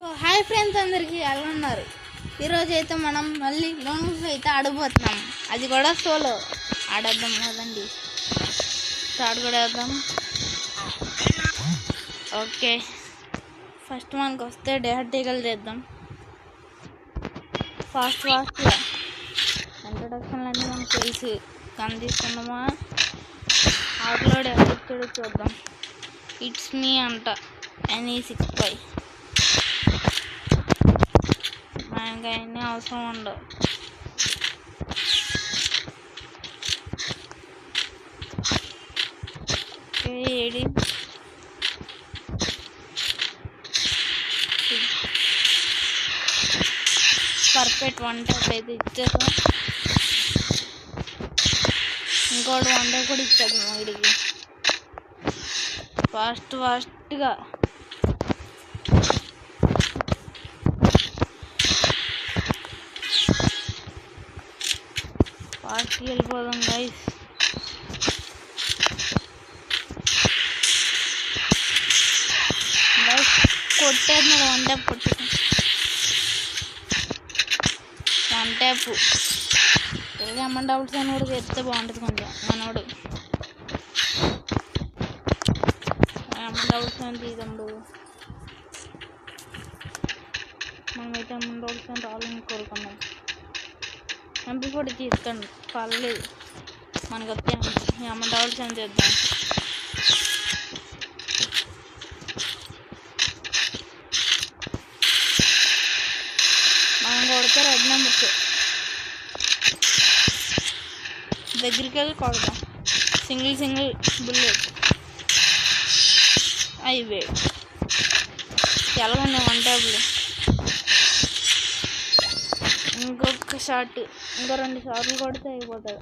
Hi friends, అందరికీ ఎలా ఉన్నారు? ఈరోజు అయితే మనం మళ్ళీ లోన్స్ అయితే ఆడబోతున్నాం. అది కూడా సోలో ఆడేద్దాం కదండి. స్టార్ట్ కూడా వేద్దాం. ఓకే, ఫస్ట్ మనకు వస్తే డేహటీగలు చేద్దాం. ఫాస్ట్గా ఇంట్రొడక్షన్లు అన్నీ మనకు తెలిసి కన్ తీసుకున్నామా. ఆటలో డేహటీగలు చూద్దాం. ఇట్స్ మీ అంట NE65. మనకి అన్నీ అవసరం ఉండవు. ఏడి పర్ఫెక్ట్ 1 టైప్ అయితే ఇచ్చేసాం. ఇంకోటి 1 టైప్ కూడా ఇచ్చాడు మా వీడికి. ఫాస్ట్గా వెళ్ళిపోదాం గైస్. కొట్టేస్తున్నాడు 1 టైప్ కొట్టేసాం. 1 టైప్ తిరిగి అమ్మ డౌట్స్ అని కూడా చేస్తే బాగుంటుంది. కొంచెం మనోడు అమ్మ డౌట్స్ అని తీదమ్ముడు. మనమైతే అమ్మ డౌట్స్ అని రావాలని కోరుకున్నాం. MP4 తీసుకోండి, పర్లేదు. మనకు వస్తే అమ్మ డౌట్స్ అని చేద్దాం. మనం కొడితే రెడ్ నెంబర్స్ దగ్గరికి వెళ్ళి కొడదాం. సింగిల్ బుల్లెట్ అయివే ఎలా ఉన్నాయి 1 టైప్లు. ఇంకొక షాట్, ఇంకో 2 షాట్లు కొడితే అయిపోతాడు.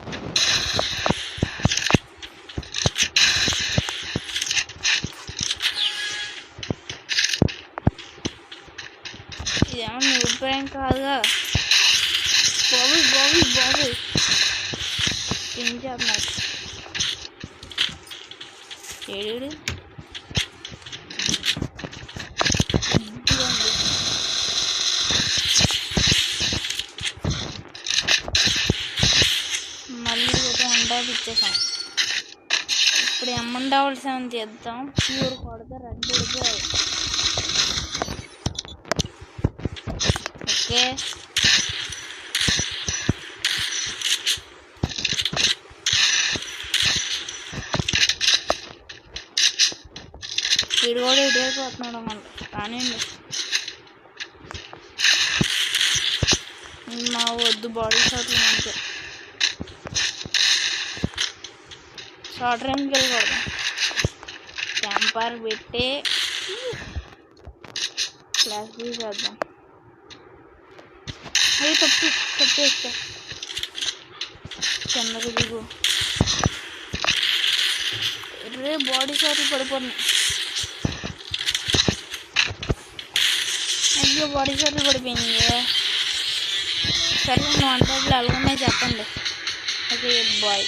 ఇదేమో నిరుపాయం కాదుగా. బాబు ఏం చేస్తున్నారు? ఏడు మళ్ళీ ఒక 1 టైప్ ఇచ్చేసాం. ఇప్పుడు M7 చేద్దాం. ప్యూర్ కొడితే రెడ్ ఉడిపోయాయి. ఓకే, వీడు కూడా ఇటువైపోతున్నాడు అన్నమాట. కానీ మా వద్దు బాడీ షాట్లు మంచిగా. షార్ట్ రేంజ్కి వెళ్ళకూడదు. క్యాంపర్ పెట్టి ఫ్లాష్ చేద్దాం. అవి తప్పేస్తా. కిందకు దిగు. రే బాడీ షాట్లు పడిపోతున్నాయి. అయ్యో, బాడీ షాట్లు పడిపోయింది. సరే, 1 టైప్లు ఎలా ఉన్నాయి చెప్పండి. Okay bye.